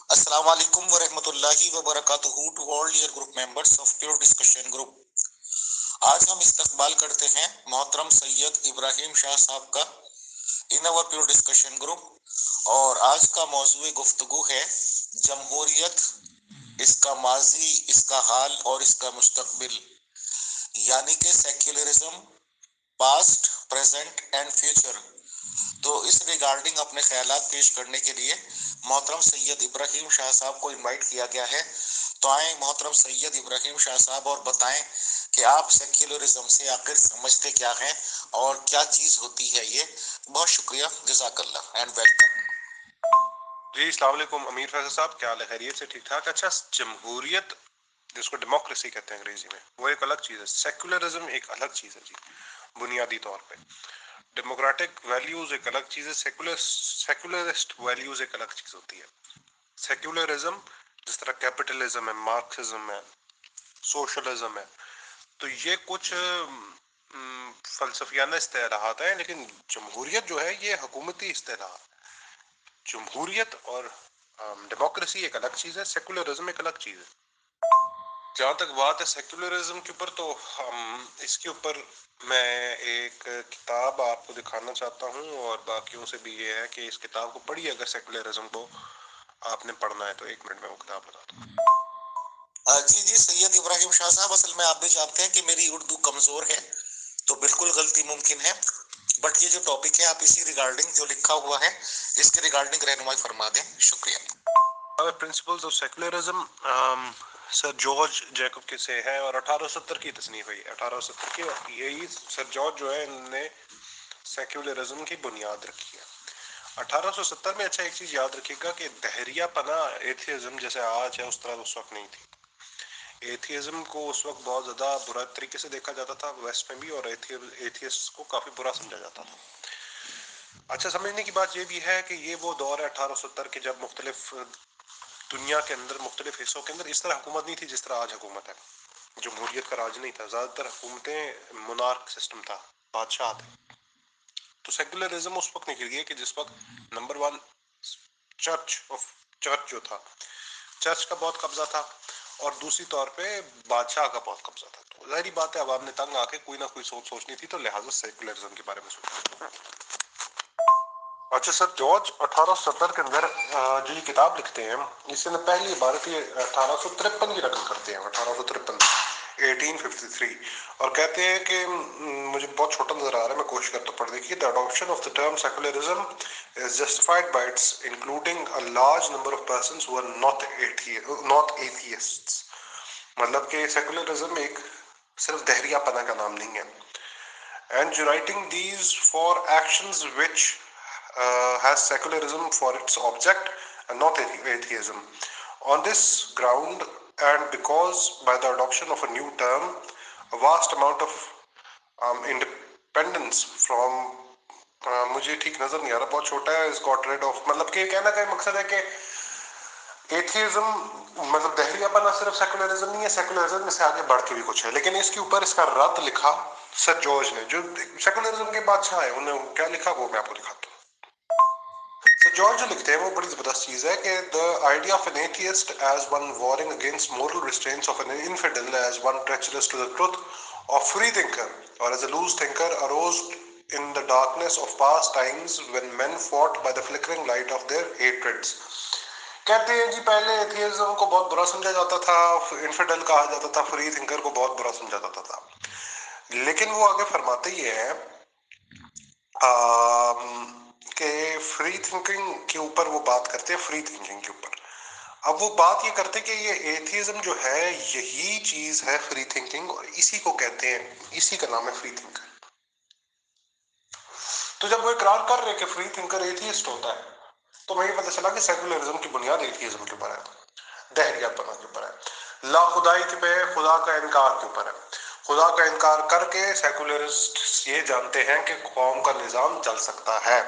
السلام علیکم ورحمۃ اللہ وبرکاتہ to all dear group members of pure discussion group. آج ہم استقبال کرتے ہیں محترم سید ابراہیم شاہ صاحب کا ان اوور پیور ڈسکشن گروپ، اور آج کا موضوع گفتگو ہے جمہوریت، اس کا ماضی، اس کا حال اور اس کا مستقبل، یعنی کہ secularism, past, present and future. تو اس ریگارڈنگ اپنے خیالات پیش کرنے کے لیے محترم سید ابراہیم شاہ صاحب کو انوائٹ کیا گیا ہے. تو آئیں محترم سید ابراہیم شاہ صاحب اور بتائیں کہ آپ سیکولرزم سے آخر سمجھتے کیا ہیں اور کیا چیز ہوتی ہے یہ. بہت شکریہ، جزاک اللہ اینڈ ویلکم. جی السلام علیکم امیر فیصل صاحب، کیا حال ہے؟ خیریت سے؟ ٹھیک ٹھاک. اچھا، جمہوریت جس کو ڈیموکریسی کہتے ہیں انگریزی میں، وہ ایک الگ چیز ہے. سیکولرزم ایک الگ چیز ہے جی، بنیادی طور پہ. ڈیموکریٹک ویلیوز ایک الگ چیز ہے، سیکولرسٹ ویلیوز ایک الگ چیز ہوتی ہے. سیکولرزم جس طرح کیپٹلزم ہے، مارکسزم ہے، سوشلزم ہے، تو یہ کچھ فلسفیانہ اصطلاحات ہیں، لیکن جمہوریت جو ہے یہ حکومتی اصطلاح. جمہوریت اور ڈیموکریسی ایک الگ چیز ہے، سیکولرزم ایک الگ چیز ہے. جہاں تک بات ہے سیکولرزم کے اوپر، تو اس کے اوپر میں ایک کتاب آپ کو دکھانا چاہتا ہوں، اور باقیوں سے بھی یہ ہے کہ اس کتاب کو پڑھیے اگر سیکولرزم کو آپ نے پڑھنا ہے تو. 1 منٹ میں وہ کتاب بتاتا ہوں. جی سید ابراہیم شاہ صاحب، اصل میں آپ بھی جانتے ہیں کہ میری اردو کمزور ہے تو بالکل غلطی ممکن ہے، بٹ یہ جو ٹاپک ہے آپ اسی ریگارڈنگ جو لکھا ہوا ہے اس کے ریگارڈنگ رہنمائی فرما دیں. شکریہ. Principles of secularism sir George Jacob کے سے ہے، اور 1870 کی تصنیف ہے. 1870 کی، اور یہی سر جارج جو ہے انہوں نے سیکولرزم کی بنیاد رکھی ہے 1870 میں. اچھا ایک چیز یاد رکھیے گا کہ دہریہ پنا ایتھیزم جیسے آج ہے اس طرح اس وقت نہیں تھی. ایتھیزم کو اس وقت بہت زیادہ برا طریقے سے دیکھا جاتا تھا ویسٹ میں بھی، اور ایتھیسٹ کو کافی برا سمجھا جاتا تھا. اچھا سمجھنے کی بات یہ بھی ہے کہ یہ وہ دور ہے 1870 کے جب مختلف دنیا کے اندر، مختلف حصوں کے اندر اس طرح حکومت نہیں تھی جس طرح آج حکومت ہے. جمہوریت کا راج نہیں تھا، زیادہ تر حکومتیں مونارک سسٹم تھا، بادشاہ تھے. تو سیکولرزم اس وقت نکل گیا کہ جس وقت نمبر 1 چرچ جو تھا، چرچ کا بہت قبضہ تھا، اور دوسری طور پہ بادشاہ کا بہت قبضہ تھا. تو ظاہری بات ہے عوام نے تنگ آ کے کوئی نہ کوئی سوچنی تھی، تو لہٰذا سیکولرزم کے بارے میں سوچا. اچھا سر جارج 1870 کے اندر جو یہ کتاب لکھتے ہیں، اس سے پہلی عبارت یہ 1853 کی نقل کرتے ہیں. 1853 اور کہتے ہیں کہ مجھے بہت چھوٹا نظر آ رہا ہے، میں کوشش کرتا ہوں پڑھ. دیکھیے، the adoption of the term secularism is justified by its including a large number of persons who are not atheists. مطلب کہ سیکولرزم ایک صرف دہریہ پناہ کا نام نہیں ہے. And uniting these for actions which has secularism for its object and not atheism. On this ground, and because by the adoption of a new term, a vast amount of independence from مجھے ٹھیک نظر نہیں آ رہا، بہت چھوٹا ہے. اس got rid of، مطلب کہ کہنا کا مقصد ہے کہ ایتھیزم مطلب دہریہ پنا صرف سیکولرزم نہیں ہے، سیکولرزم میں سے آگے بڑھ کے بھی کچھ ہے. لیکن اس کے اوپر اس کا رد لکھا سر جارج نے، جو سیکولرزم کے بادشاہ ہیں. انہوں نے کیا لکھا وہ میں آپ کو دکھاتا ہوں. سر جارج جو لکھتے ہیں وہ بڑی زبردست چیز ہے کہ the idea of an atheist as one warring against moral restraints of an infidel as one treacherous to the truth of free thinker or as a loose thinker arose in the darkness of past times when men fought by the flickering light of their hatreds. کہتے ہیں جی پہلے atheism کو بہت برا سمجھا جاتا تھا، انفیڈل کہا جاتا تھا، فری تھنکر کو بہت برا سمجھا جاتا تھا. لیکن وہ آگے فرماتے یہ ہیں کہ فری تھنکنگ کے اوپر وہ بات کرتے ہیں، فری تھنکنگ کے اوپر. اب وہ بات یہ کرتے کہ یہ ایتھیزم جو ہے یہی چیز ہے فری تھنکنگ، اور اسی کو کہتے ہیں، اسی کا نام ہے فری تھنکر. تو جب وہ اقرار کر رہے کہ فری تھنکر ایتھیسٹ ہوتا ہے، تو میں یہ پتہ چلا کہ سیکولرزم کی بنیاد ایتھیزم کے اوپر ہے، دہریہ پنا کے اوپر ہے، لا خدائی پہ خدا کا انکار کے اوپر ہے. خدا کا انکار کر کے سیکولرسٹ یہ جانتے ہیں کہ قوم کا نظام چل سکتا ہے.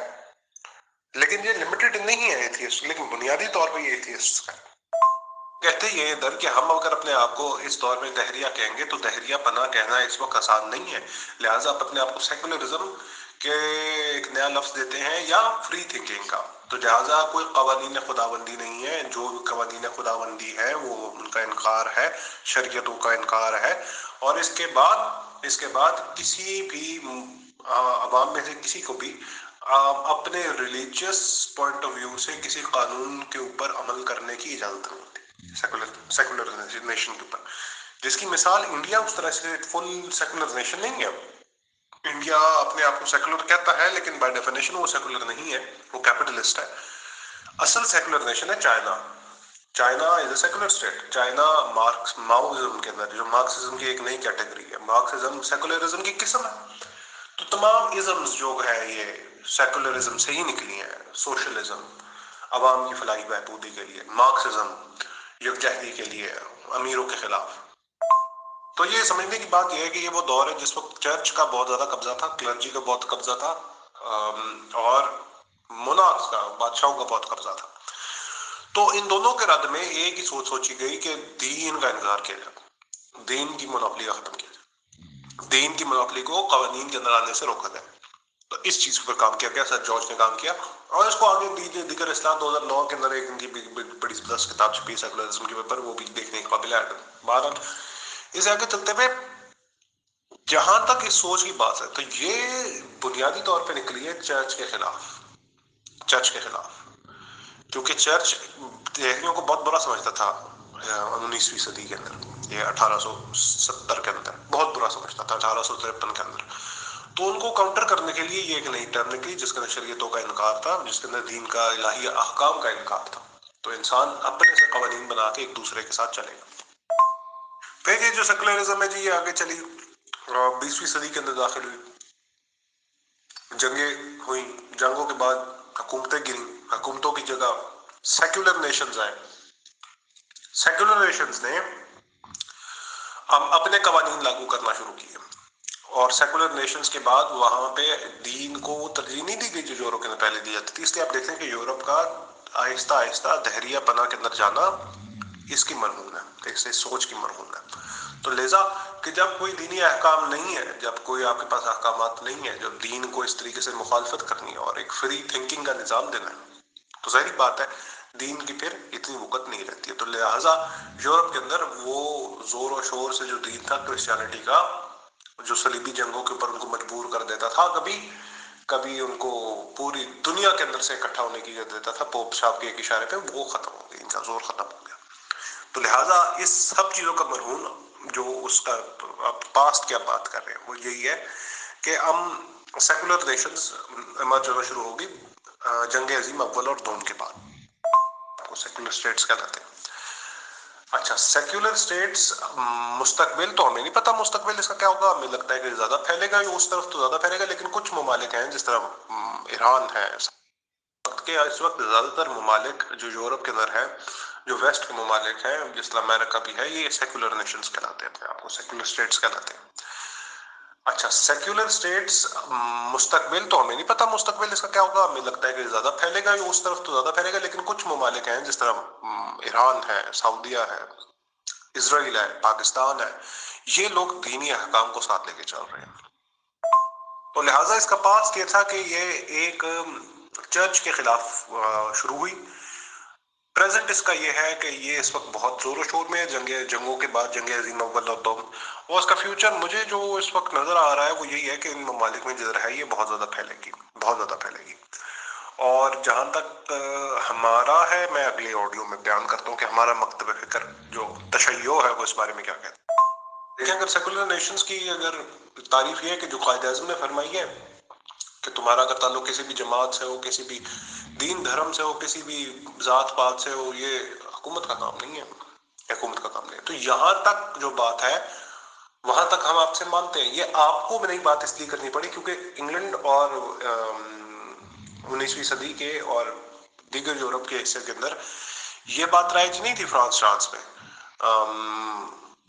لیکن یہ لمیٹڈ نہیں ہے ایتھیسٹ، لیکن بنیادی طور پہ یہ ایتھیسٹ ہے۔ کہتے یہ ادھر کہ ہم اگر اپنے آپ کو اس دور میں دہریہ کہیں گے تو دہریہ پناہ کہنا اس وقت آسان نہیں ہے، لہٰذا آپ اپنے آپ کو سیکولرزم کے ایک نیا لفظ دیتے ہیں یا فری تھنکنگ کا۔ تو لہٰذا کوئی قوانین خداوندی نہیں ہے، جو قوانین خداوندی ہے وہ ان کا انکار ہے، شریعتوں کا انکار ہے، اور اس کے بعد کسی بھی عوام میں سے کسی کو بھی اپنے ریلیجیس پوائنٹ آف ویو سے کسی قانون کے اوپر عمل کرنے کی اجازت نہیں ہوتی، سیکولر نیشن کے اوپر، جس کی مثال انڈیا اس طرح سے فل سیکولر نیشن نہیں ہے۔ انڈیا اپنے آپ کو سیکولر کہتا ہے لیکن بائی ڈیفینیشن وہ سیکولر نہیں ہے، وہ کیپٹلسٹ ہے۔ اصل سیکولر نیشن ہے China. China is a secular state. China Maoism کے اندر، جو مارکسزم کی ایک نئی کیٹیگری ہے، مارکسزم سیکولرزم کی قسم ہے۔ تو تمام ازمز جو ہے یہ سیکولرزم سے ہی نکلی ہیں، سوشلزم عوام کی فلاحی بہبودی کے لیے، مارکسزم یکجہتی کے لیے، امیروں کے خلاف۔ تو یہ سمجھنے کی بات یہ ہے کہ یہ وہ دور ہے جس وقت چرچ کا بہت زیادہ قبضہ تھا، کلرجی کا بہت قبضہ تھا، اور مونارکس کا، بادشاہوں کا بہت قبضہ تھا۔ تو ان دونوں کے رد میں ایک ہی سوچ سوچی گئی کہ دین کا انکار کیا جائے، دین کی مونوپلی کا ختم کیا جائے، دین کی مونوپلی کو قوانین کے اندر آنے سے روکا جائے۔ تو اس چیز پر کام کیا گیا، سر جارج نے کام کیا، اور اس کو آگے دیگر اصلاح 2009 کے اندر ایک ان کی بڑی زبردست کتاب چھپی سیکولرزم کے اوپر، وہ بھی دیکھنے کے قابل ہے۔ بہرحال اس آگے چلتے ہوئے جہاں تک اس سوچ کی بات ہے تو یہ بنیادی طور پہ نکلی ہے چرچ کے خلاف، کیونکہ چرچ دہریوں کو بہت برا سمجھتا تھا 19ویں صدی کے اندر، یہ 1870 کے اندر بہت برا سمجھتا تھا، 1853 کے اندر۔ تو ان کو کاؤنٹر کرنے کے لیے یہ ایک نئی ٹرم نکلی جس کے اندر شریعتوں کا انکار تھا، جس کے اندر دین کا، الہی احکام کا انکار تھا۔ تو انسان اپنے سے قوانین بنا کے ایک دوسرے کے ساتھ چلے گا۔ پھر یہ جو سیکولرزم ہے جی یہ آگے چلی، 20ویں صدی کے اندر داخل ہوئی، جنگیں ہوئیں، جنگوں کے بعد حکومتیں گریں، حکومتوں کی جگہ سیکولر نیشنز آئے۔ سیکولر نیشنز نے اپنے قوانین لاگو کرنا شروع کیے، اور سیکولر نیشنز کے بعد وہاں پہ دین کو وہ ترجیح نہیں دی گئی جو یورپ کے اندر پہلے دی جاتی تھی۔ اس لیے آپ دیکھیں کہ یورپ کا آہستہ آہستہ دہریہ پناہ کے اندر جانا اس کی مرہون ہے، اس سوچ کی مرہون ہے۔ تو لہذا کہ جب کوئی دینی احکام نہیں ہے، جب کوئی آپ کے پاس احکامات نہیں ہے، جب دین کو اس طریقے سے مخالفت کرنی ہے اور ایک فری تھنکنگ کا نظام دینا ہے، تو ظاہری بات ہے دین کی پھر اتنی وقت نہیں رہتی ہے۔ تو لہٰذا یورپ کے اندر وہ زور و شور سے جو دین تھا کرسچینٹی کا، جو صلیبی جنگوں کے اوپر ان کو مجبور کر دیتا تھا، کبھی ان کو پوری دنیا کے اندر سے اکٹھا ہونے کی اجازت دیتا تھا پوپ صاحب کے ایک اشارے پہ، وہ ختم ہو گیا، ان کا زور ختم ہو گیا۔ تو لہٰذا اس سب چیزوں کا مرہون جو اس کا پاسٹ کیا بات کر رہے ہیں وہ یہی ہے کہ ہم سیکولر نیشنز ایمرج ہونا شروع ہوگی جنگ عظیم اول اور دوم کے بعد، وہ سیکولر اسٹیٹس کہلاتے ہیں۔ اچھا، سیکولر اسٹیٹس مستقبل تو ہمیں نہیں پتا مستقبل اس کا کیا ہوگا، ہمیں لگتا ہے کہ زیادہ پھیلے گا، اس طرف تو زیادہ پھیلے گا، لیکن کچھ ممالک ہیں جس طرح ایران ہے، اس وقت زیادہ تر ممالک جو یورپ کے اندر ہے، جو ویسٹ کے ممالک ہیں، جس طرح امریکہ بھی ہے، یہ سیکولر نیشنز کہلاتے ہیں، آپ کو سیکولر اسٹیٹس کہلاتے ہیں۔ اچھا، سیکولر اسٹیٹس مستقبل تو ہمیں نہیں پتا مستقبل اس کا کیا ہوگا، ہمیں لگتا ہے کہ زیادہ پھیلے گا، اس طرف تو زیادہ پھیلے گا، لیکن کچھ ممالک ہیں جس طرح ایران ہے، سعودیہ ہے، اسرائیل ہے، پاکستان ہے، یہ لوگ دینی احکام کو ساتھ لے کے چل رہے ہیں۔ تو لہٰذا اس کا پاس یہ تھا کہ یہ ایک چرچ کے خلاف شروع ہوئی۔ پریزنٹ اس کا یہ ہے کہ یہ اس وقت بہت زور و شور میں ہے، جنگوں کے بعد جنگ عظیم اول اور دوم، اور اس کا فیوچر مجھے جو اس وقت نظر آ رہا ہے وہ یہی ہے کہ ان ممالک میں جدھر ہے یہ بہت زیادہ پھیلے گی، بہت زیادہ پھیلے گی۔ اور جہاں تک ہمارا ہے، میں اگلے آڈیو میں بیان کرتا ہوں کہ ہمارا مکتب فکر جو تشیع ہے وہ اس بارے میں کیا کہتا ہے۔ دیکھیں، اگر سیکولر نیشنز کی اگر تعریف یہ ہے کہ جو قائد اعظم نے فرمائی ہے کہ تمہارا اگر تعلق کسی بھی جماعت سے ہو، کسی بھی دین دھرم سے ہو، کسی بھی ذات پات سے ہو، یہ حکومت کا کام نہیں ہے، حکومت کا کام نہیں ہے، تو یہاں تک جو بات ہے وہاں تک ہم آپ سے مانتے ہیں۔ یہ آپ کو نئی بات اس لیے کرنی پڑی کیونکہ انگلینڈ اور 19ویں صدی کے اور دیگر یورپ کے حصے کے اندر یہ بات رائج نہیں تھی، فرانس میں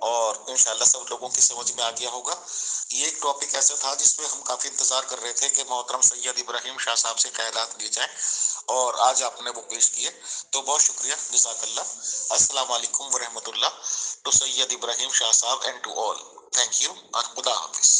اور انشاءاللہ سب لوگوں کی سمجھ میں آ گیا ہوگا. یہ ایک ٹاپک ایسا تھا جس میں ہم کافی انتظار کر رہے تھے کہ محترم سید ابراہیم شاہ صاحب سے خیالات لی جائیں, اور آج آپ نے وہ پیش کیے, تو بہت شکریہ, جزاک اللہ. السلام علیکم ورحمۃ اللہ to Syed Ibrahim Shah Sahab and to all. Thank you اور خدا حافظ.